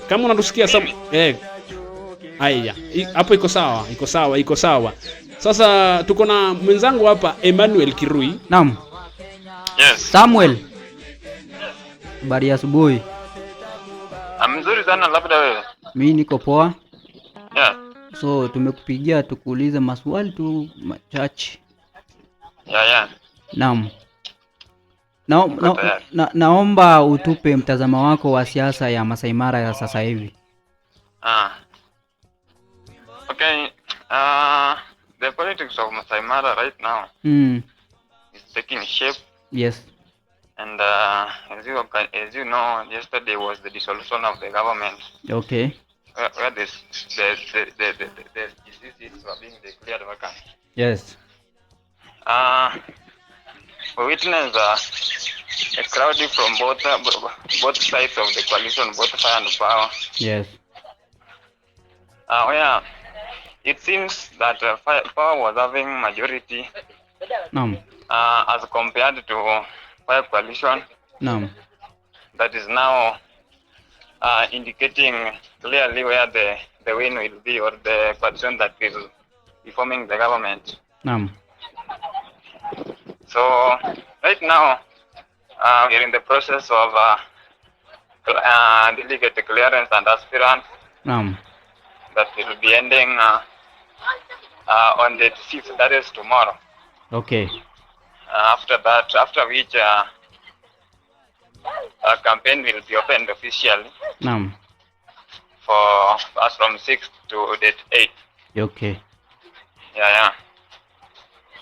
Kama unatusikia haya, hapo iko sawa. Sasa tuko na mwenzangu hapa Emmanuel Kirui. Naam. Yes. Samuel. Habari ya asubuhi. Mzuri sana, labda wewe. Mimi niko poa. Yeah. So tumekupigia tukuulize maswali tu machache. Yeah. Naam. Naomba utupe mtazamo wako wa siasa ya Masai Mara ya sasa hivi. Okay. The politics of Masai Mara right now is taking shape. Yes. And as you know, yesterday was the dissolution of the government. Okay. Where the GCCs were being declared vacant. Yes. We witnessed a crowd from both sides of the coalition, both fire and power. Yes. Where it seems that power was having majority. As compared to fire coalition. That is now indicating clearly where the win will be, or the coalition that will be forming the government. So right now we are in the process of delegate clearance and aspirants. That will be ending on the 5th, that is tomorrow. Okay. After which a campaign will be opened officially. For us from 6th to date 8th. Okay. Yeah.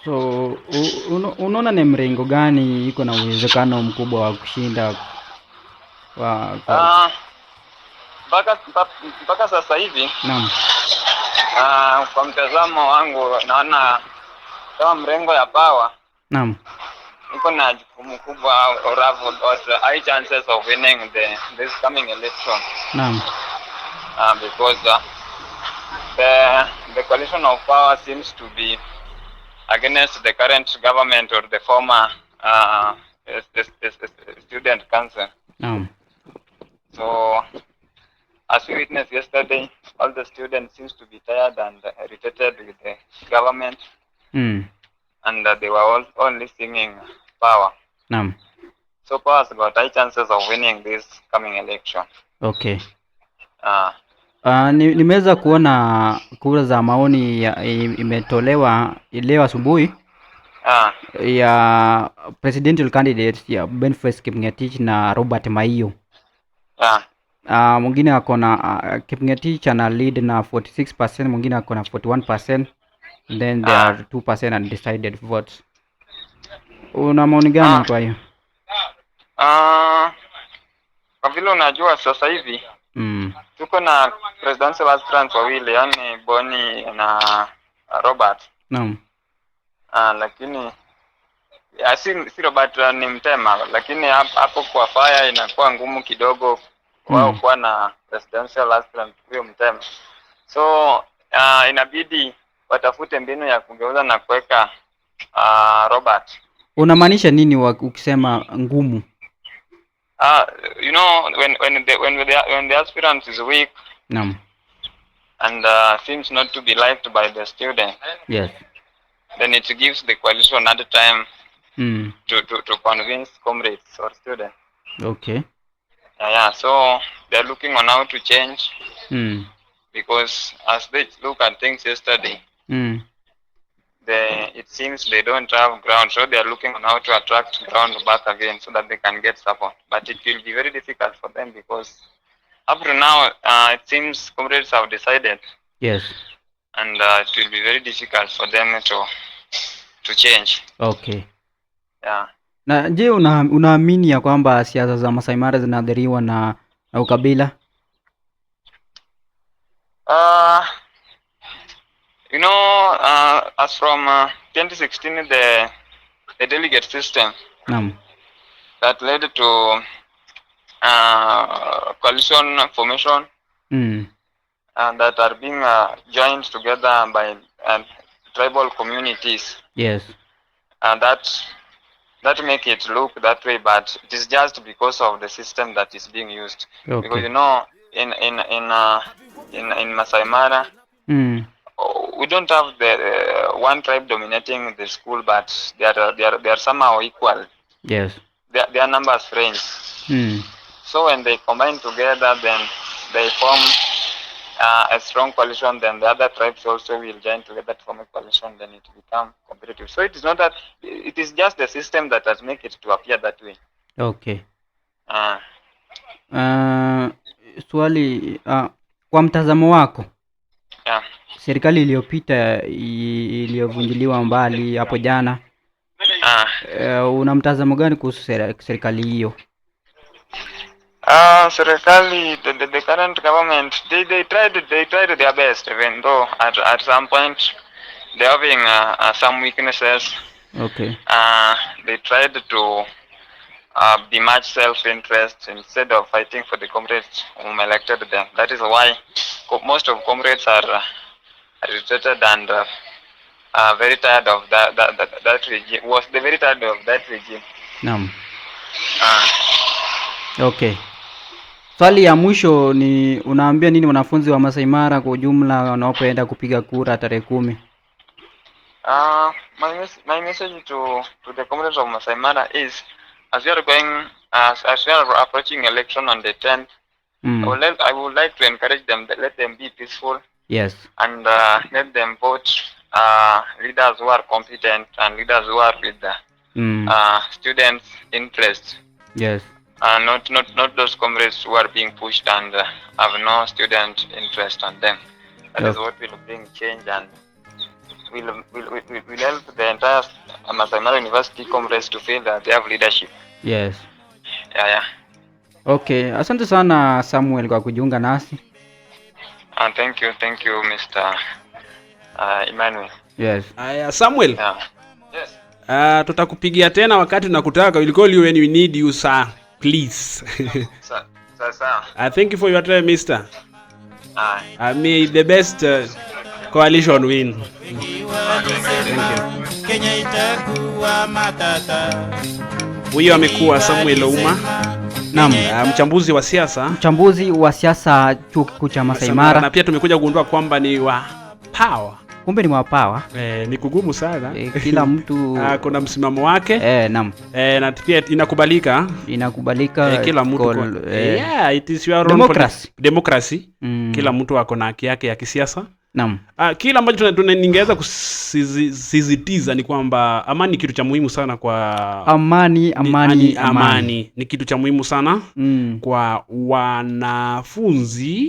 So unaona ni mrengo gani iko na uwezekano mkubwa wa kushinda mpaka sasa hivi? Kwa mtazamo wangu naona kama mrengo ya power iko na jukumu kubwa, or high chances of winning this coming election. Because the coalition of power seems to be against the current government, or the former student council. So as we witnessed yesterday, all the students seems to be tired and irritated with the government. And they were all only singing power. So power has got high chances of winning this coming election. Okay. Nimeweza kuona kura za maoni imetolewa leo asubuhi ya presidential candidates ya Boniface Kipngetich na Robert Maiyo. Mwingine ako na Kipngetich ana lead na 46%, mwingine ako na 41%, then there are 2% undecided votes. Una maoni gani kwa hiyo? Kwa vile unajua sasa hivi tuko na presidential aspirants wawili, yani Boni na Robert. Lakini si Robert ni mtema, lakini hapo kwa fire inakuwa ngumu kidogo wao kuwa na presidential aspirant huyo mtema. So inabidi watafute mbinu ya kugeuza na kuweka Robert. Unamaanisha nini ukisema ngumu? You know, when the aspirant is weak, and seems not to be liked by the student, yes, then it gives the coalition another time to convince comrades or students. Okay. Yeah, so they're looking on how to change, because as they look at things yesterday, it seems they don't have ground, so they are looking on how to attract ground back again so that they can get support. But it will be very difficult for them, because up to now it seems comrades have decided. Yes. And it will be very difficult for them to change. Okay. Yeah. Na je, unaamini ya kwamba siasa za Masai Mara zinaathiriwa na ukabila? You know, as from 2016, the delegate system that led to coalition formation that are being joined together by tribal communities. Yes. And that make it look that way, but it is just because of the system that is being used. Okay. Because you know, in Masai Mara, we don't have the one tribe dominating the school, but they are somehow equal. Yes. Their numbers range. So when they combine together, then they form a strong coalition. Then the other tribes also will join together to form a coalition. Then it become competitive. So it is not that, it is just the system that has make it to appear that way. Okay. Swali, kwa mtazamo wako, serikali iliyopita iliyovunjiliwa mbali hapo jana, una mtazamo gani kuhusu serikali hiyo? Serikali, the current government, they tried their best, even though at some point they're having some weaknesses. Okay. They tried to be much self-interest instead of fighting for the comrades whom elected them. That is why most of comrades are irritated and very tired of that regime. They're very tired of that regime. Naam. Okay. Swali ya mwisho ni, unaambia nini wanafunzi wa Masai Mara kwa ujumla wanaopoenda kupiga kura tarehe 10? My message to the comrades of Masai Mara is, as we are approaching election on the 10th, I would like to encourage them, let them be peaceful. Yes. And let them vote leaders who are competent and leaders who are with the students' interest. Yes. Not those comrades who are being pushed and have no student interest on them. That is what will bring change and will help the entire Masai Mara University comrades to feel that they have leadership. Yes. Yeah. Okay, asante sana Samuel kwa kujiunga nasi. Thank you Mr. Emmanuel. Yes. Samuel. Yeah. Yes. Tutakupigia tena wakati tunakutaka. We'll call you when we need you, sir. Please. Sir. Thank you for your time, mister. May the best coalition win. Thank you. Huyo amekuwa Samuel Ouma. Naam, mchambuzi wa siasa. Mchambuzi wa siasa chuo kikuu cha Masai Mara. Na pia tumekuja kugundua kwamba ni wa power. Kumbe ni wa power. Ni kugumu sana. Kila mtu kuna msimamo wake. Naam. Na pia inakubalika. Kila mtu it is your democracy. Kila mtu ako na haki yake ya kisiasa. Naam. Kila ambacho ningeweza kusisitiza ni kwamba amani ni kitu cha muhimu sana kwa amani ni kitu cha muhimu sana kwa wanafunzi.